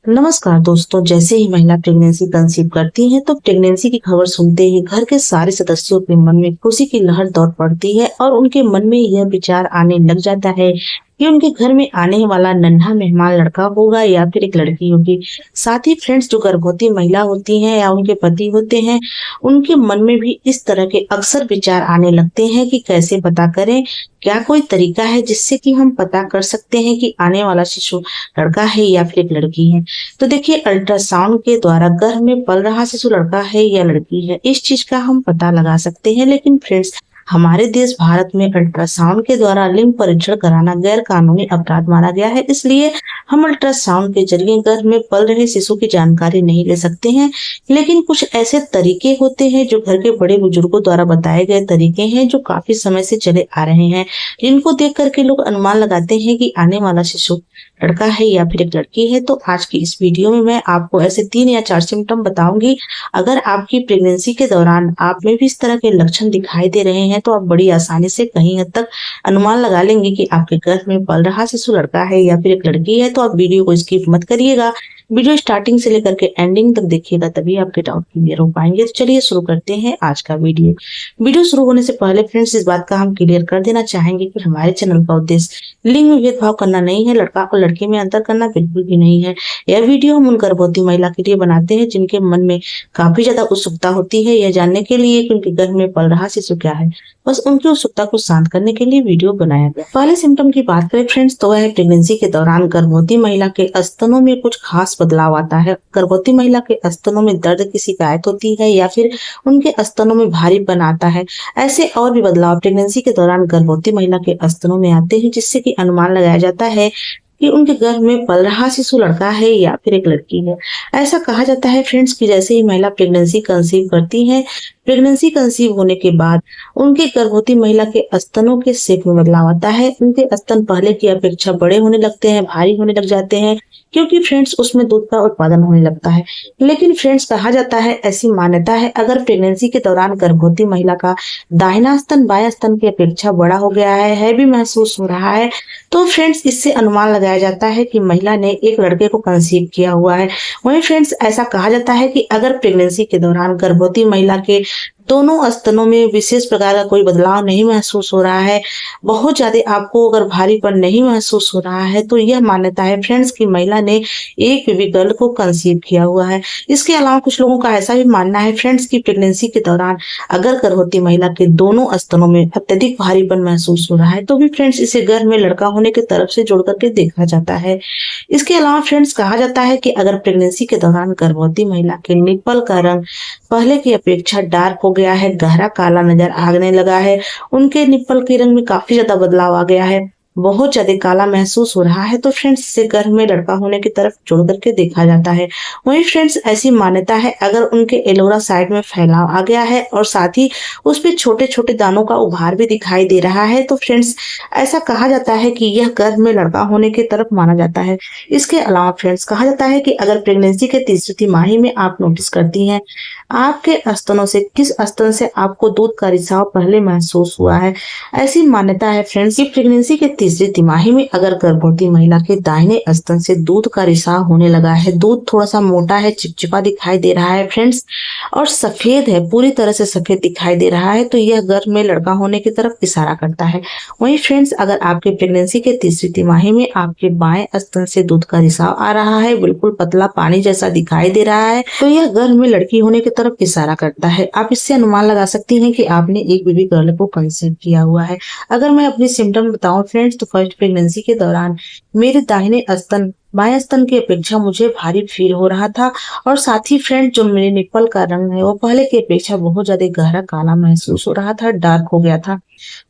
नमस्कार दोस्तों। जैसे ही महिला प्रेगनेंसी कंसीव करती है तो प्रेगनेंसी की खबर सुनते ही घर के सारे सदस्यों के मन में खुशी की लहर दौड़ पड़ती है और उनके मन में यह विचार आने लग जाता है कि उनके घर में आने वाला नन्हा मेहमान लड़का होगा या फिर एक लड़की होगी। साथ ही फ्रेंड्स, जो गर्भवती महिला होती हैं या उनके पति होते हैं, उनके मन में भी इस तरह के अक्सर विचार आने लगते हैं कि कैसे पता करें, क्या कोई तरीका है जिससे कि हम पता कर सकते हैं कि आने वाला शिशु लड़का है या फिर एक लड़की है। तो देखिए, अल्ट्रासाउंड के द्वारा गर्भ में पल रहा शिशु लड़का है या लड़की है, इस चीज का हम पता लगा सकते हैं। लेकिन फ्रेंड्स, हमारे देश भारत में अल्ट्रासाउंड के द्वारा लिंग परीक्षण कराना गैर कानूनी अपराध माना गया है। इसलिए हम अल्ट्रासाउंड के जरिए गर्भ में पल रहे शिशु की जानकारी नहीं ले सकते हैं। लेकिन कुछ ऐसे तरीके होते हैं जो घर के बड़े बुजुर्गों द्वारा बताए गए तरीके हैं, जो काफी समय से चले आ रहे हैं, जिनको देख करके लोग अनुमान लगाते हैं कि आने वाला शिशु लड़का है या फिर एक लड़की है। तो आज की इस वीडियो में मैं आपको ऐसे 3 या 4 सिम्टम बताऊंगी। अगर आपकी प्रेगनेंसी के दौरान आप में भी इस तरह के लक्षण दिखाई दे रहे हैं तो आप बड़ी आसानी से कहीं हद तक अनुमान लगा लेंगे कि आपके गर्भ में पल रहा शिशु लड़का है या फिर एक लड़की है। तो आप वीडियो को स्किप मत करिएगा, वीडियो स्टार्टिंग से लेकर के एंडिंग तक देखिएगा, तभी आपके डाउट क्लियर हो पाएंगे। तो चलिए शुरू करते हैं आज का वीडियो शुरू होने से पहले फ्रेंड्स, इस बात का हम क्लियर कर देना चाहेंगे कि हमारे चैनल का उद्देश्य लिंग में भेदभाव करना नहीं है, लड़का और लड़की में अंतर करना बिल्कुल भी नहीं है। यह वीडियो हम उन गर्भवती महिला के लिए बनाते हैं जिनके मन में काफी ज्यादा उत्सुकता होती है यह जानने के लिए कि उनके गर्भ में पल रहा शिशु क्या है। बस उनकी उत्सुकता को शांत करने के लिए वीडियो बनाया गया। पहले सिम्टम की बात करें फ्रेंड्स, तो वह है प्रेगनेंसी के दौरान गर्भवती महिला के स्तनों में कुछ खास बदलाव आता है। गर्भवती महिला के स्तनों में दर्द की शिकायत होती है या फिर उनके स्तनों में भारीपन आता है। ऐसे और भी बदलाव प्रेगनेंसी के दौरान गर्भवती महिला के स्तनों में आते हैं, जिससे कि अनुमान लगाया जाता है कि उनके गर्भ में पल रहा शिशु लड़का है या फिर एक लड़की है। ऐसा कहा जाता है फ्रेंड्स कि जैसे ही महिला प्रेगनेंसी कंसीव करती है, प्रेगनेंसी कंसीव होने के बाद उनके गर्भवती महिला के स्तनों के शेप में बदलाव आता है। उनके स्तन पहले की अपेक्षा बड़े होने लगते हैं, भारी होने लग जाते हैं, क्योंकि फ्रेंड्स उसमें दूध का उत्पादन होने लगता है। लेकिन फ्रेंड्स, कहा जाता है, ऐसी मान्यता है, अगर प्रेगनेंसी के दौरान गर्भवती महिला का दाहिना स्तन बायां स्तन की अपेक्षा बड़ा हो गया है, हैवी महसूस हो रहा है, तो फ्रेंड्स इससे अनुमान लगाया जाता है कि महिला ने एक लड़के को कंसीव किया हुआ है। वहीं फ्रेंड्स, ऐसा कहा जाता है कि अगर प्रेगनेंसी के दौरान गर्भवती महिला के दोनों स्तनों में विशेष प्रकार का कोई बदलाव नहीं महसूस हो रहा है, बहुत ज्यादा आपको अगर भारीपन नहीं महसूस हो रहा है, तो यह मान्यता है फ्रेंड्स कि महिला ने एक बेबी गर्ल को कंसीव किया हुआ है। इसके अलावा कुछ लोगों का ऐसा भी मानना है फ्रेंड्स कि प्रेगनेंसी के दौरान अगर गर्भवती महिला के दोनों स्तनों में अत्यधिक भारीपन महसूस हो रहा है, तो भी फ्रेंड्स इसे गर्भ में लड़का होने की तरफ से जोड़ करके देखा जाता है। इसके अलावा फ्रेंड्स, कहा जाता है कि अगर प्रेगनेंसी के दौरान गर्भवती महिला के निप्पल का रंग पहले की अपेक्षा डार्क हो गया है, गहरा काला नजर आने लगा है, उनके निप्पल के रंग में काफी ज्यादा बदलाव आ गया है, बहुत ज्यादा काला महसूस हो रहा है, तो फ्रेंड्स इसे गर्भ में लड़का होने की तरफ जोड़ करके देखा जाता है। वहीं फ्रेंड्स, ऐसी मान्यता है, अगर उनके एलोरा साइड में फैलाव आ गया है और साथ ही उस पे छोटे छोटे दानों का उभार भी दिखाई दे रहा है, तो फ्रेंड्स ऐसा कहा जाता है कि यह गर्भ में लड़का होने की तरफ माना जाता है। इसके अलावा फ्रेंड्स, कहा जाता है कि अगर प्रेगनेंसी के तीसरी तिमाही में आप नोटिस करती हैं आपके स्तनों से किस स्तन से आपको दूध का रिसाव पहले महसूस हुआ है, ऐसी मान्यता है फ्रेंड्स कि प्रेगनेंसी के तीसरी तिमाही में अगर गर्भवती महिला के दाहिने स्तन से दूध का रिसाव होने लगा है, दूध थोड़ा सा मोटा है, चिपचिपा दिखाई दे रहा है फ्रेंड्स, और सफेद है, पूरी तरह से सफेद दिखाई दे रहा है, तो यह गर्भ में लड़का होने की तरफ इशारा करता है। वहीं फ्रेंड्स, अगर आपके प्रेगनेंसी के तीसरी तिमाही में आपके बाएं स्तन से दूध का रिसाव आ रहा है, बिल्कुल पतला पानी जैसा दिखाई दे रहा है, तो यह गर्भ में लड़की होने की तरफ इशारा करता है। आप इससे अनुमान लगा सकती हैं कि आपने एक बेबी गर्ल को कंसीव किया हुआ है। अगर मैं अपनी सिम्टम बताऊं फ्रेंड्स, तो फर्स्ट प्रेगनेंसी के दौरान मेरे दाहिने स्तन बाएं स्तन की अपेक्षा मुझे भारी फील हो रहा था, और साथ ही फ्रेंड, जो मेरे निप्पल का रंग है वो पहले की अपेक्षा बहुत ज्यादा गहरा काला महसूस हो रहा था, डार्क हो गया था।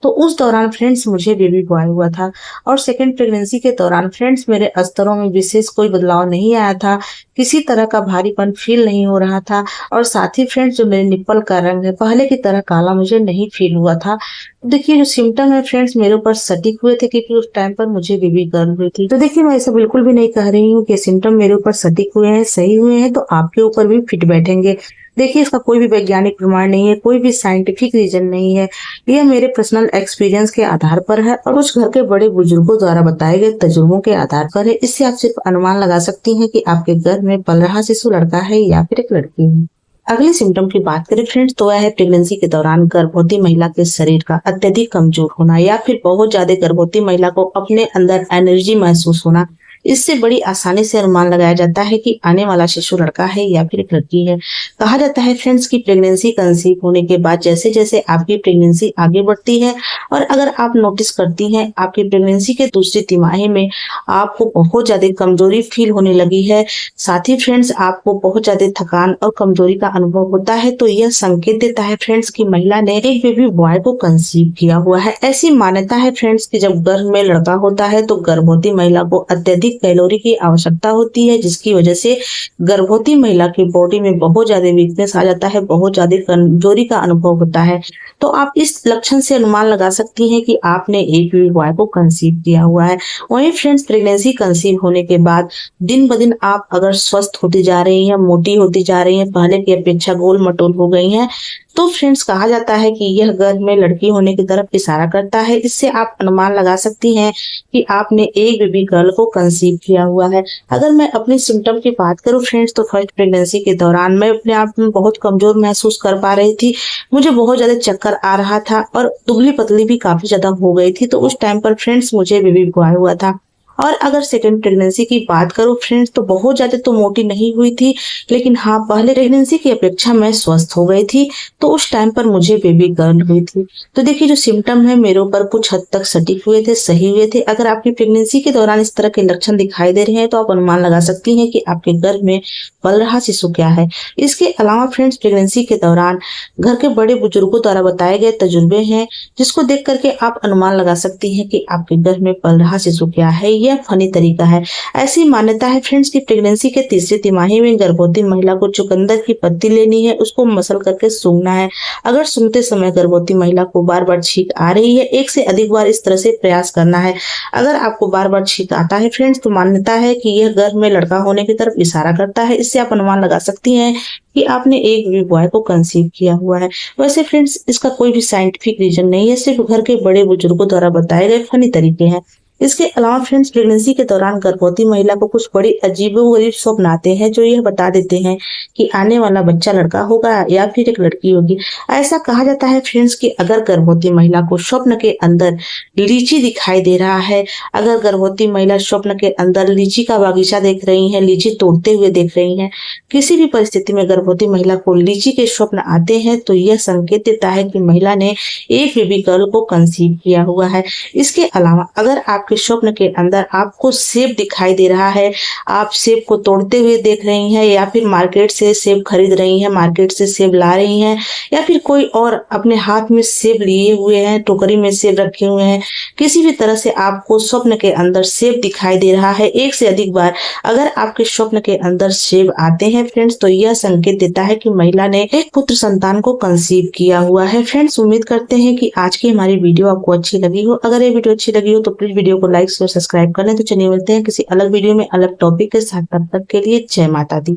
तो उस दौरान फ्रेंड्स मुझे बेबी बॉय हुआ था। और सेकेंड प्रेगनेंसी के दौरान फ्रेंड्स मेरे स्तनों में विशेष कोई बदलाव नहीं आया था, किसी तरह का भारीपन फील नहीं हो रहा था, और साथ ही फ्रेंड्स जो मेरे निप्पल का रंग है पहले की तरह काला मुझे नहीं फील हुआ था। देखिए, जो सिम्टम है फ्रेंड्स मेरे ऊपर सटीक हुए थे, क्योंकि उस टाइम पर मुझे बेबी गर्ल हुई थी। तो देखिए, मैं ऐसा बिल्कुल भी नहीं कह रही हूँ कि सिम्टम मेरे ऊपर सटीक हुए हैं, सही हुए हैं, तो आपके ऊपर भी फिट बैठेंगे। देखिए, इसका कोई भी वैज्ञानिक प्रमाण नहीं है, कोई भी साइंटिफिक रीज़न नहीं है। यह मेरे पर्सनल एक्सपीरियंस के आधार पर है और कुछ घर के बड़े बुजुर्गों द्वारा बताए गए तजुर्बों के आधार पर है। इससे आप सिर्फ अनुमान लगा सकती हैं कि आपके घर में पल रहा शिशु लड़का है या फिर एक लड़की है। अगले सिम्टम की बात करें फ्रेंड्स, तो वह है प्रेगनेंसी के दौरान गर्भवती महिला के शरीर का अत्यधिक कमजोर होना या फिर बहुत ज्यादा गर्भवती महिला को अपने अंदर एनर्जी महसूस होना। इससे बड़ी आसानी से अनुमान लगाया जाता है कि आने वाला शिशु लड़का है या फिर एक लड़की है। कहा जाता है फ्रेंड्स कि प्रेगनेंसी कंसीव होने के बाद जैसे जैसे आपकी प्रेगनेंसी आगे बढ़ती है और अगर आप नोटिस करती हैं आपकी प्रेगनेंसी के दूसरी तिमाही में आपको बहुत ज्यादा कमजोरी फील होने लगी है, साथ ही फ्रेंड्स आपको बहुत ज्यादा थकान और कमजोरी का अनुभव होता है, तो यह संकेत देता है फ्रेंड्स कि महिला ने एक बेबी बॉय को कंसीव किया हुआ है। ऐसी मान्यता है फ्रेंड्स कि जब गर्भ में लड़का होता है तो गर्भवती महिला को अत्यधिक कैलोरी की आवश्यकता होती है, जिसकी वजह से गर्भवती महिला की बॉडी में बहुत ज्यादा वीकनेस आ जाता है, बहुत ज्यादा कमजोरी का अनुभव होता है। तो आप इस लक्षण से अनुमान लगा सकती हैं कि आपने एक बेबी बॉय को कंसीव किया हुआ है। वहीं फ्रेंड्स, प्रेगनेंसी कंसीव होने के बाद दिन ब दिन आप अगर स्वस्थ होती जा रही हैं, मोटी होती जा रही हैं, पहले की अपेक्षा गोल मटोल हो गई हैं, तो फ्रेंड्स कहा जाता है कि यह गर्भ में लड़की होने की तरफ इशारा करता है। इससे आप अनुमान लगा सकती हैं कि आपने एक बेबी गर्ल को कंसीव किया हुआ है। अगर मैं अपनी सिम्टम की बात करूं फ्रेंड्स, तो फर्स्ट प्रेगनेंसी के दौरान मैं अपने आप में बहुत कमजोर महसूस कर पा रही थी। मुझे बहुत ज्यादा चक्कर आ रहा था और दुबली पतली भी काफी ज्यादा हो गई थी। तो उस टाइम पर फ्रेंड्स मुझे बेबी बॉय हुआ था। और अगर सेकंड प्रेगनेंसी की बात करूं फ्रेंड्स, तो बहुत ज्यादा तो मोटी नहीं हुई थी, लेकिन हाँ, पहले प्रेगनेंसी की अपेक्षा मैं स्वस्थ हो गई थी। तो उस टाइम पर मुझे बेबी गर्ल हुई थी। तो देखिए, जो सिम्टम है मेरे ऊपर कुछ हद तक सटीक हुए थे, सही हुए थे। अगर आपकी प्रेगनेंसी के दौरान इस तरह के लक्षण दिखाई दे रहे हैं तो आप अनुमान लगा सकती हैं कि आपके गर्भ में पल रहा शिशु क्या है। इसके अलावा फ्रेंड्स, प्रेगनेंसी के दौरान घर के बड़े बुजुर्गों द्वारा बताए गए तजुर्बे हैं, जिसको देख करके आप अनुमान लगा सकती हैं कि आपके गर्भ में पल रहा शिशु क्या है। यह फनी तरीका है। ऐसी मान्यता है फ्रेंड्स कि प्रेगनेंसी के तीसरी तिमाही में गर्भवती महिला को चुकंदर की पत्ती लेनी है, उसको मसल करके सूंघना है। अगर सूंघते समय गर्भवती महिला को बार बार छींक आ रही है, एक से अधिक बार इस तरह से प्रयास करना है। अगर आपको बार बार छींक आता है फ्रेंड्स, तो मान्यता है कि यह गर्भ में लड़का होने की तरफ इशारा करता है। इससे आप अनुमान लगा सकती हैं कि आपने एक बेबी बॉय को कंसीव किया हुआ है। वैसे फ्रेंड्स, इसका कोई भी साइंटिफिक रीजन नहीं है, सिर्फ घर के बड़े बुजुर्गों द्वारा बताए गए फनी तरीके हैं। इसके अलावा फ्रेंड्स, प्रेगनेंसी के दौरान गर्भवती महिला को कुछ बड़े अजीबोगरीब स्वप्न आते हैं, जो यह बता देते हैं कि आने वाला बच्चा लड़का होगा या फिर एक लड़की होगी। ऐसा कहा जाता है फ्रेंड्स कि अगर गर्भवती महिला को स्वप्न के अंदर लीची दिखाई दे रहा है, अगर गर्भवती महिला स्वप्न के अंदर लीची का बागीचा देख रही है, लीची तोड़ते हुए देख रही है, किसी भी परिस्थिति में गर्भवती महिला को लीची के स्वप्न आते हैं, तो यह संकेत देता है कि महिला ने एक बेबी गर्ल को कंसीव किया हुआ है। इसके अलावा अगर आपके स्वप्न के अंदर आपको सेब दिखाई दे रहा है, आप सेब को तोड़ते हुए देख रही हैं या फिर मार्केट से सेब खरीद रही हैं, मार्केट से सेब ला रही हैं, या फिर कोई और अपने हाथ में सेब लिए हुए हैं, टोकरी में सेब रखे हुए हैं, किसी भी तरह से आपको स्वप्न के अंदर सेब दिखाई दे रहा है एक से अधिक बार, अगर आपके स्वप्न के अंदर सेब आते हैं फ्रेंड्स, तो यह संकेत देता है कि महिला ने एक पुत्र संतान को कंसीव किया हुआ है। फ्रेंड्स, उम्मीद करते हैं कि आज की हमारी वीडियो आपको अच्छी लगी हो। अगर ये वीडियो अच्छी लगी हो तो प्लीज वीडियो को लाइक शेयर सब्सक्राइब कर लें। तो चलिए मिलते हैं किसी अलग वीडियो में अलग टॉपिक के साथ। तब तक के लिए जय माता दी।